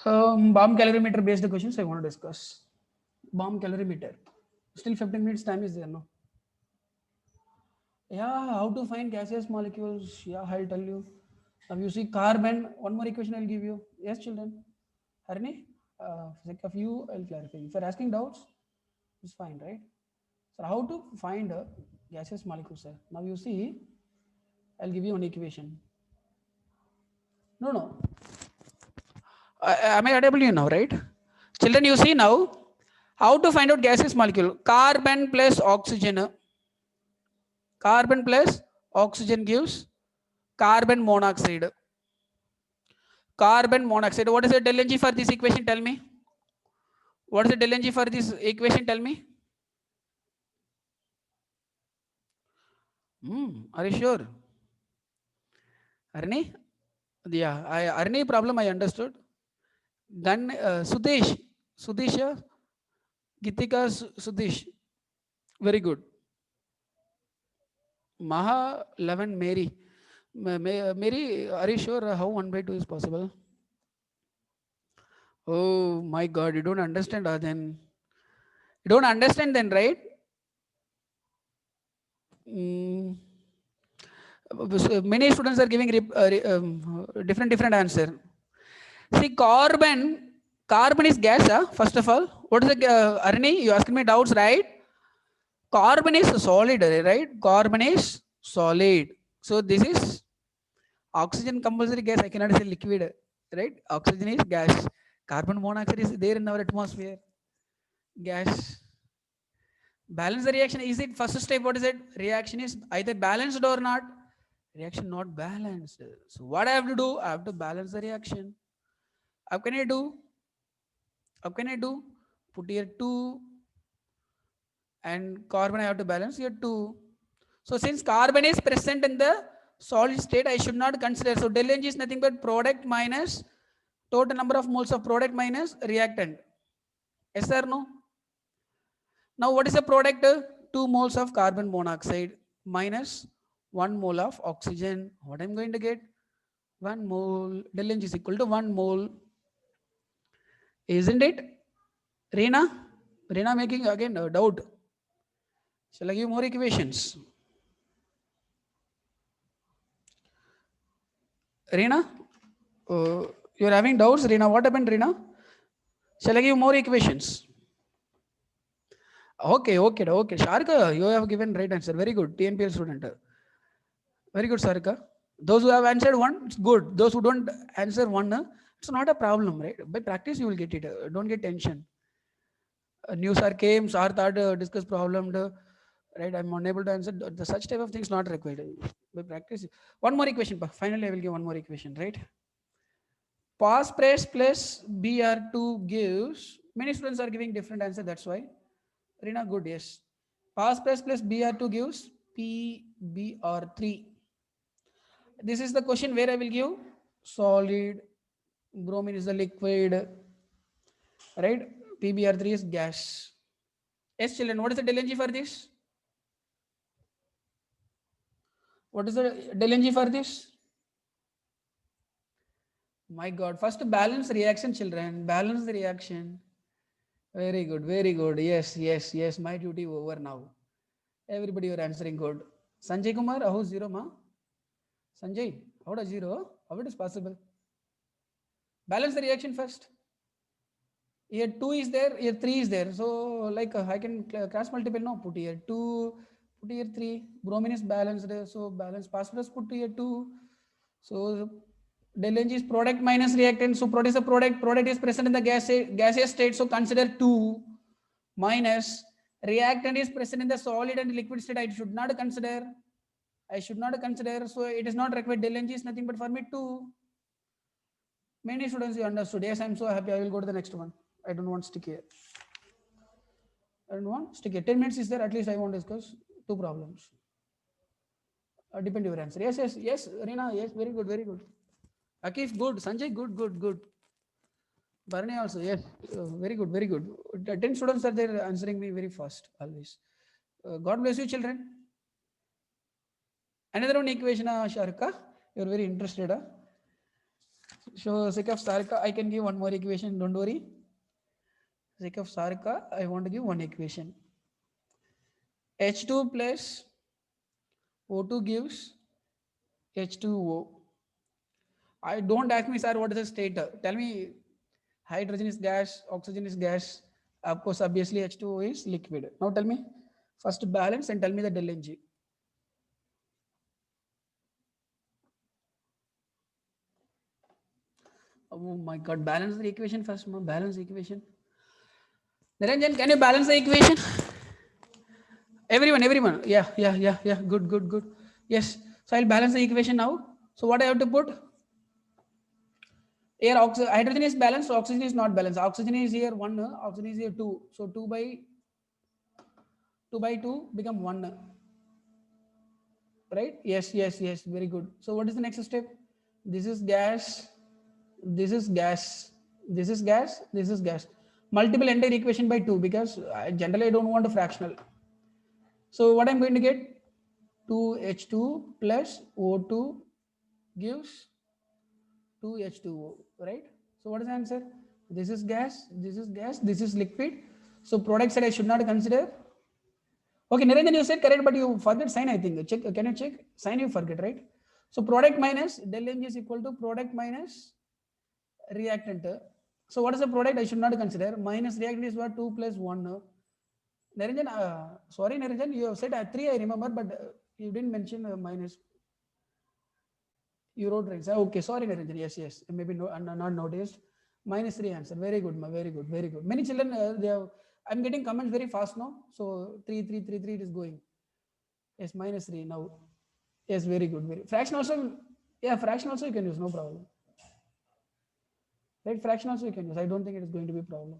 bomb calorimeter based questions. I want to discuss bomb calorimeter. Still 15 minutes time is there, no? Yeah, how to find gaseous molecules? Yeah, I'll tell you. Now you see carbon. One more equation I'll give you. Yes, children. Harini, for sake of you, I'll clarify. If you're asking doubts, it's fine, right? So how to find a gaseous molecule, sir? Now you see, I'll give you an equation. No. Am I audible you now, right? Children, you see now, how to find out gaseous molecule? Carbon plus oxygen. Carbon plus oxygen gives carbon monoxide. carbon monoxide. What is the del Ng for this equation? Tell me. What is the del Ng for this equation? Tell me. Are you sure? Arni? Yeah, Arni problem I understood. Then Sudesh. Sudesh, Gitika Sudesh. Very good. Maha 11 Mary. Mary, are you sure how 1 by 2 is possible? Oh my God, you don't understand then. You don't understand then, right? Mm, many students are giving different answer. See, carbon is gas, first of all. What is the, Arni, you asking me doubts, right? Carbon is solid, right? Carbon is solid. So this is oxygen compulsory gas. I cannot say liquid, right? Oxygen is gas. Carbon monoxide is there in our atmosphere. Gas. Balance the reaction. Is it first step? What is it? Reaction is either balanced or not. Reaction not balanced. So what I have to do? I have to balance the reaction. How can I do? How can I do? Put here 2 and carbon I have to balance here 2. So since carbon is present in the solid state, I should not consider. So del Ng is nothing but product minus total number of moles of product minus reactant. Yes or no? Now what is the product? 2 moles of carbon monoxide minus 1 mole of oxygen. What I'm going to get? 1 mole. Del Ng is equal to 1 mole. Isn't it? Reena? Reena making again a doubt. Shall I give more equations? Reena? You're having doubts, Reena? What happened, Reena? Shall I give more equations? Okay. Sharika, you have given right answer. Very good. TNPL student. Very good, Sharika. Those who have answered one, it's good. Those who don't answer one, it's not a problem, right? By practice, you will get it. Don't get tension. New sir came, sir thought discuss problem, right? I'm unable to answer. The such type of things not required. By practice. One more equation. Finally, I will give one more equation, right? Pass press plus BR2 gives, many students are giving different answer, that's why. Rina, good, yes. Pass press plus BR2 gives PBR3. This is the question where I will give solid, bromine is the liquid, right? PBR3 is gas. Yes, children, what is the del Ng for this? What is the del Ng for this? My God, first balance reaction, children. Balance the reaction. Very good, very good. Yes. My duty over now. Everybody are answering good. Sanjay Kumar, how 0 ma? Sanjay, how does 0? How it is possible? Balance the reaction first. Here 2 is there, here 3 is there. So like I can cross multiple now. Put here 2, put here 3. Bromine is balanced. So balance phosphorus put here 2. So del Ng is product minus reactant. So produce a product. Product is present in the gaseous state. So consider 2 minus reactant is present in the solid and liquid state. I should not consider. So it is not required. Del Ng is nothing but for me 2. Many students you understood. Yes, I'm so happy. I will go to the next one. I don't want stick here. 10 minutes is there. At least I want to discuss 2 problems. Depend your answer. Yes. Reena, yes. Very good. Akif, good. Sanjay, good. Barney also, yes. Very good. 10 students are there answering me very fast, always. God bless you, children. Another one equation, Sharika. You're very interested. So, sake of Sarika, I can give one more equation. Don't worry. Sake of Sarika, I want to give one equation. H2 plus O2 gives H2O. I don't ask me, sir, what is the state? Tell me, hydrogen is gas, oxygen is gas. Of course, obviously H2O is liquid. Now tell me, first balance and tell me the del Ng. Oh my God, balance the equation first, balance the equation. Niranjan, can you balance the equation? Everyone. Yeah. Good. Yes. So I'll balance the equation now. So what I have to put? Here hydrogen is balanced, oxygen is not balanced. Oxygen is here 1, oxygen is here 2. So 2 by 2 become 1, right? Yes, very good. So what is the next step? This is gas, this is gas, this is gas, this is gas. Multiple entire equation by 2, because generally I don't want a fractional. So what I'm going to get, 2H2 plus O2 gives 2H2O, right? So what is the answer? This is gas, this is gas, this is liquid. So product side I should not consider. Okay, Niranjan, you said correct, but you forget sign, I think. Check. Can you check? Sign you forget, right? So product minus del Ng is equal to product minus reactant. So what is the product? I should not consider. Minus reactant is what? 2 plus 1. Niranjan, sorry Niranjan, you have said 3, I remember, but you didn't mention minus. You wrote right. Okay, sorry Niranjan. Yes. Maybe no, not noticed. Minus 3 answer. Very good, very good. Many children, they have. I'm getting comments very fast now. So 3 it is going. Yes, minus 3 now. Yes, very good. Fraction also, yeah, fraction also you can use, no problem. Right, fraction also you can use. I don't think it is going to be a problem.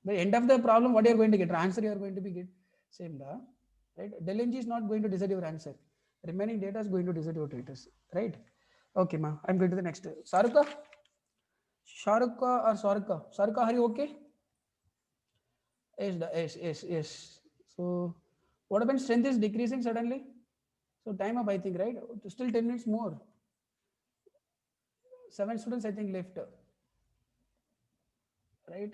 The end of the problem, what you are going to get, answer you are going to be get same da, right? Del Ng is not going to decide your answer. Remaining data is going to decide your status, right? Okay, ma. I'm going to the next. Sharuka or Sharuka, are you okay? Yes. So what happens? Strength is decreasing suddenly. So time up, I think, right? Still 10 minutes more. 7 students, I think, left. Right?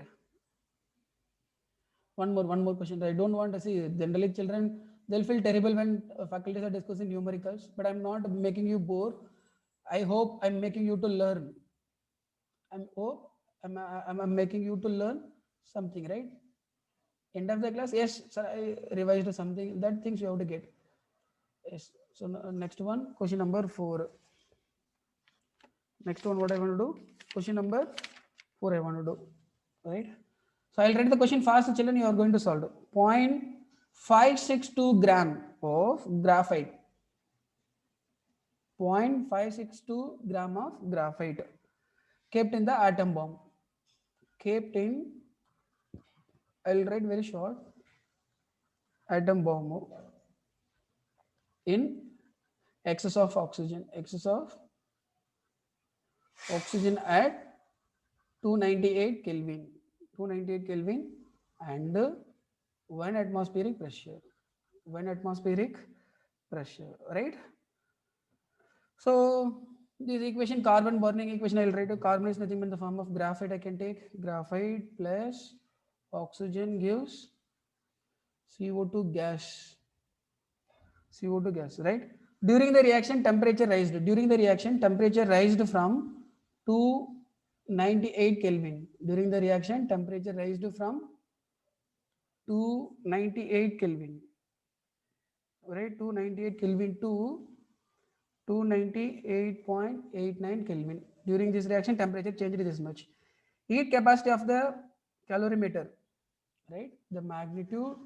One more question. I don't want to see, generally children, they'll feel terrible when faculties are discussing numericals, but I'm not making you bore. I hope I'm making you to learn. I'm making you to learn something, right? End of the class, yes, sir, I revised something. That things you have to get. Yes. So next one, question number 4. Next one, what I want to do? Question number 4 I want to do, right? So I'll write the question fast, children, you are going to solve. 0.562 gram of graphite. 0.562 gram of graphite kept in the atom bomb. Kept in, I'll write very short, atom bomb in excess of oxygen at 298 Kelvin. 298 Kelvin and 1 atmospheric pressure, right? So this equation, carbon burning equation, I'll write. Carbon is nothing but the form of graphite. I can take graphite plus oxygen gives CO2 gas, right? During the reaction, temperature raised from 298 Kelvin. During the reaction, temperature raised from 298 Kelvin, right? 298 Kelvin to 298.89 Kelvin. During this reaction, temperature changed this much. Heat capacity of the calorimeter, right? The magnitude.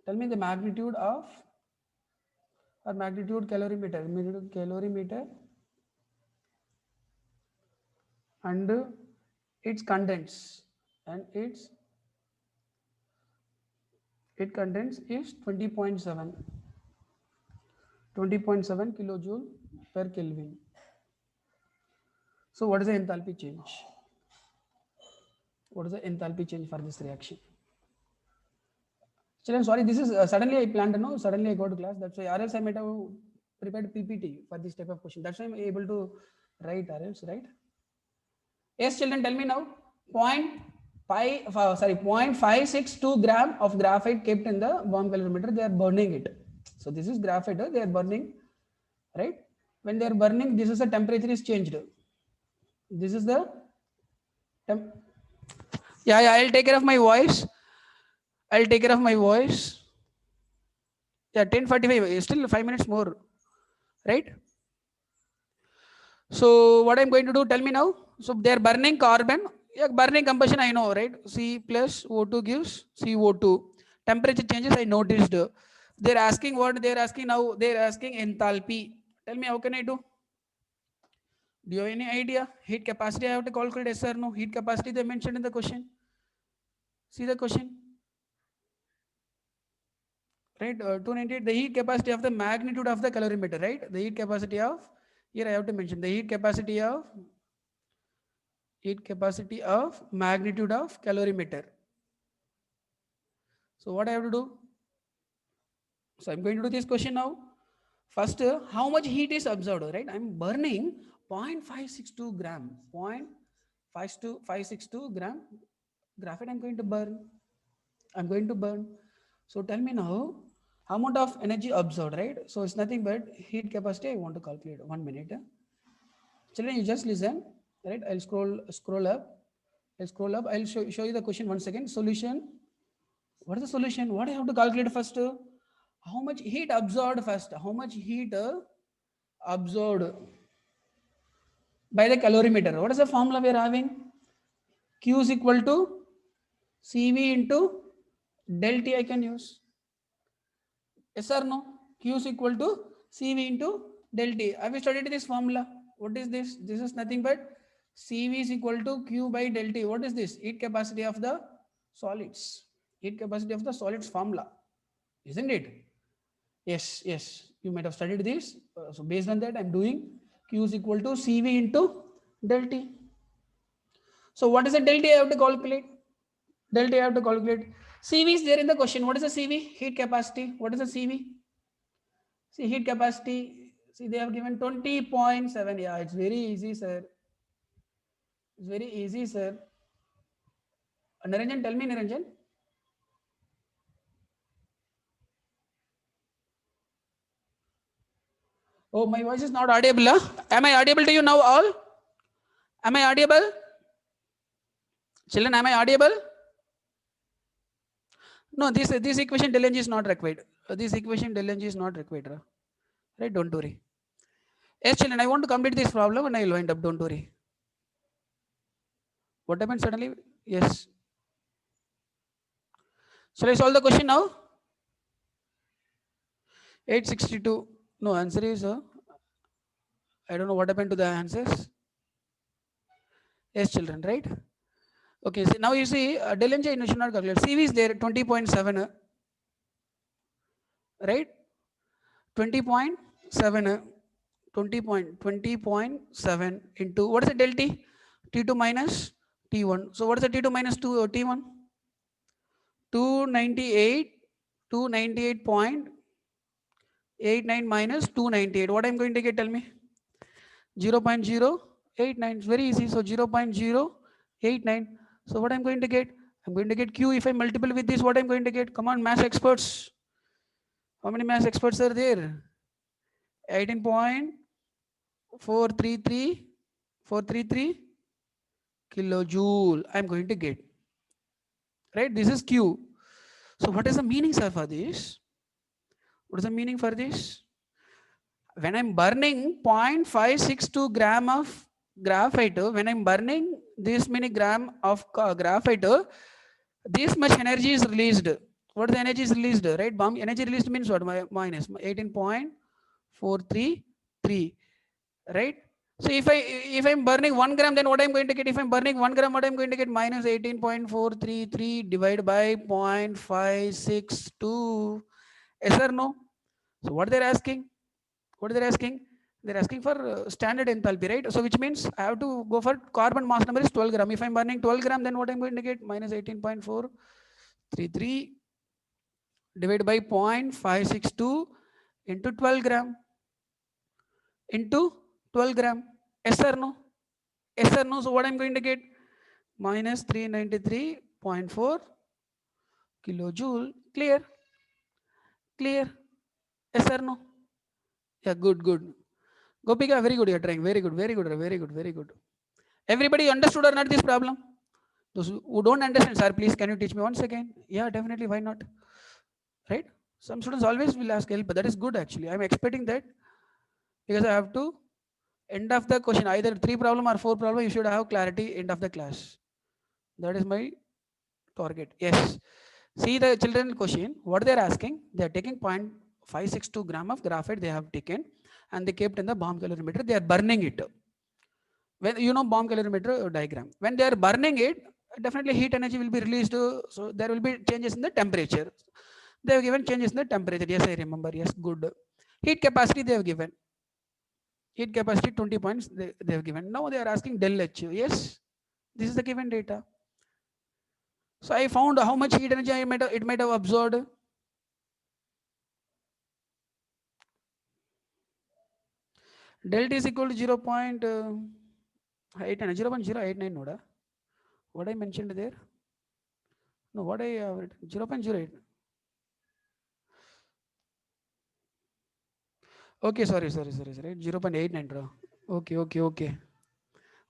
Tell me the magnitude of or magnitude calorimeter. And its contents it contains is 20.7 kilojoule per Kelvin. So what is the enthalpy change? What is the enthalpy change for this reaction? Children, sorry, this is suddenly I planned, no? Suddenly I go to class. That's why, or else I might have prepared PPT for this type of question. That's why I'm able to write, or else, right? Yes, children, tell me now. 0.562 gram of graphite kept in the bomb calorimeter. They are burning it. So this is graphite. They are burning, right? When they are burning, this is the temperature is changed. This is the yeah. I'll take care of my voice. Yeah, 10:45. Still 5 minutes more, right? So what I'm going to do? Tell me now. So they are burning carbon. Yeah, burning combustion, I know, right? C plus O2 gives CO2. Temperature changes, I noticed. They're asking what? They're asking now. They're asking enthalpy. Tell me, how can I do? Do you have any idea? Heat capacity I have to calculate, yes or no? Heat capacity they mentioned in the question. See the question. Right, 298, the heat capacity of the magnitude of the calorimeter, right? The heat capacity of, here I have to mention the heat capacity of magnitude of calorimeter. So what I have to do? So I'm going to do this question now. First, how much heat is absorbed, right? I'm burning 0.562 gram, 0.562 gram graphite I'm going to burn. So tell me now, how amount of energy absorbed, right? So it's nothing but heat capacity. I want to calculate. 1 minute. Children, you just listen, right? I'll scroll up. I'll show you the question once again. Solution. What is the solution? What I have to calculate first? How much heat absorbed first? How much heat absorbed by the calorimeter? What is the formula we are having? Q is equal to CV into del T I can use. Yes or no? Q is equal to CV into del T. Have you studied this formula? What is this? This is nothing but CV is equal to Q by del T. What is this? Heat capacity of the solids. Heat capacity of the solids formula. Isn't it? Yes, yes. You might have studied this. So based on that, I'm doing Q is equal to CV into del T. So what is the del T I have to calculate? Del T I have to calculate. CV is there in the question. What is the CV? Heat capacity. What is the CV? See, heat capacity. See, they have given 20.7. Yeah, it's very easy, sir. It's very easy, sir. Niranjan, tell me, Niranjan. Oh, my voice is not audible. Huh? Am I audible to you now, all? Am I audible? Children, am I audible? No, this equation del N G is not required. This equation del N G is not required. Right? Don't worry. Yes, children, I want to complete this problem and I will wind up. Don't worry. What happened suddenly? Yes. Shall I solve the question now? 862. No, answer is I don't know what happened to the answers. Yes, children, right? Okay, so now you see del N G I should not calculate. CV is there 20.7, right? 20.7, 20.7 into what is the del T? T2 minus T1. So what is the T2 minus T1? 298, 298.89 minus 298. What I'm going to get? Tell me. 0.089. It's very easy. So 0.089. So what I'm going to get? I'm going to get Q. If I multiple with this, what I'm going to get? Come on, math experts. How many math experts are there? 18.433 kilojoule. I'm going to get. Right? This is Q. So what is the meaning, sir, for this? What is the meaning for this? When I'm burning 0.562 gram of graphite, when I'm burning this many gram of graphite, this much energy is released. What the energy is released, right? Bomb energy released means what? Minus 18.433, right? So if I'm burning 1 gram, then what I'm going to get? If I'm burning 1 gram, what I'm going to get? Minus 18.433 divided by 0.562. Yes or no? So what they're asking? What they're asking? They're asking for standard enthalpy, right? So which means I have to go for carbon mass number is 12 gram. If I'm burning 12 gram, then what I'm going to get? Minus 18.433 divided by 0.562 into 12 gram into 12 gram. Yes or no? Yes or no? So what I'm going to get? Minus 393.4 kilojoule. Clear? Clear? Yes or no? Yeah, good, good. Gopika, very good. You're trying. Very good, very good, very good, very good. Everybody understood or not this problem? Those who don't understand, sir, please can you teach me once again? Yeah, definitely. Why not? Right? Some students always will ask help, but that is good actually. I'm expecting that because I have to end of the question, either 3 problem or 4 problem, you should have clarity end of the class. That is my target. Yes. See the children question, what they are asking, they are taking 0.562 gram of graphite they have taken and they kept in the bomb calorimeter. They are burning it. When you know bomb calorimeter diagram, when they are burning it, definitely heat energy will be released. So there will be changes in the temperature. They have given changes in the temperature. Yes, I remember. Yes, good. Heat capacity they have given. Heat capacity 20 points they have given. Now they are asking del H. Yes, this is the given data. So I found how much heat energy it might have absorbed. Delta is equal to 0.89, 0.089 noda. What I mentioned there? No, what I 0.08. Okay, sorry. 0.89, bro. Okay.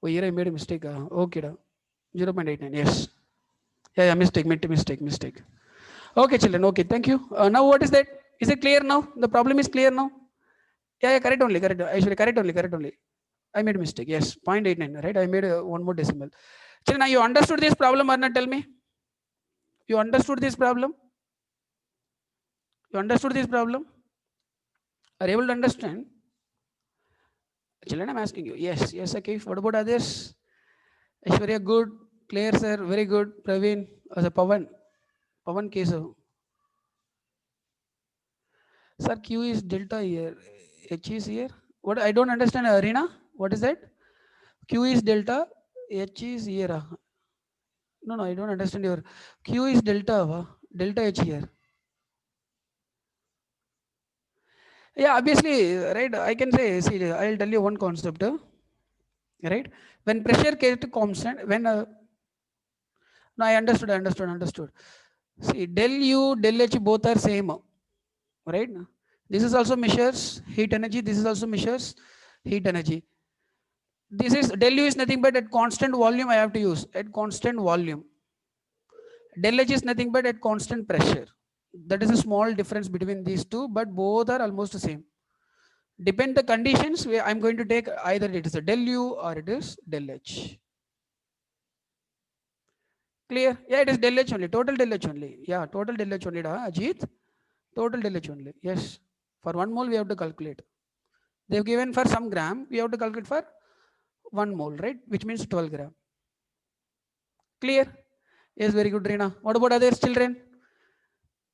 Oh, here I made a mistake. Okay, da. 0.89. Yes. Yeah. Mistake. Okay, children. Okay, thank you. Now what is that? Is it clear now? The problem is clear now. Yeah, correct only. Actually, correct only. I made a mistake. Yes, 0.89. Right. I made one more decimal. Children, now you understood this problem or not? Tell me. You understood this problem? You understood this problem? Are you able to understand? Children, I'm asking you. Yes, okay. What about others? Aishwarya, good. Clear, sir. Very good. Praveen, as a Pavan Kesav. Sir, Q is delta here. H is here. What I don't understand, Arena. What is that? Q is delta. H is here. No, I don't understand your. Q is delta. Delta H here. Yeah, obviously, right. I can say, see, I'll tell you one concept. Right. When pressure kept constant, when no, I understood. See, del U, del H both are same, right? This is also measures heat energy. This is also measures heat energy. This is del U is nothing but at constant volume. I have to use at constant volume. Del H is nothing but at constant pressure. That is a small difference between these two, but both are almost the same. Depend the conditions. Where I'm going to take either it is a del U or it is del H. Clear? Yeah, it is del H only. Total del H only. Yeah, total del H only. Ajit. Total del H only. Yes. For 1 mole, we have to calculate. They've given for some gram, we have to calculate for 1 mole, right? Which means 12 gram. Clear? Yes, very good, Reena. What about others, children?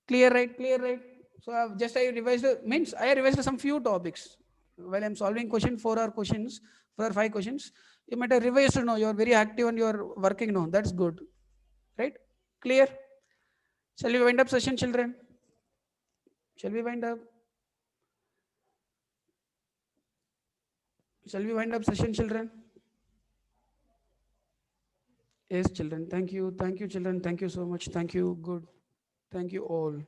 Clear, right? Clear, right? So I revised, means I revised some few topics. While I'm solving question 4 or questions, 4 or 5 questions, you might have revised, no, you're very active and you're working, no, that's good. Right? Clear? Shall we wind up session, children? Shall we wind up? Shall we wind up session, children? Yes, children. Thank you. Thank you, children. Thank you so much. Thank you. Good. Thank you all.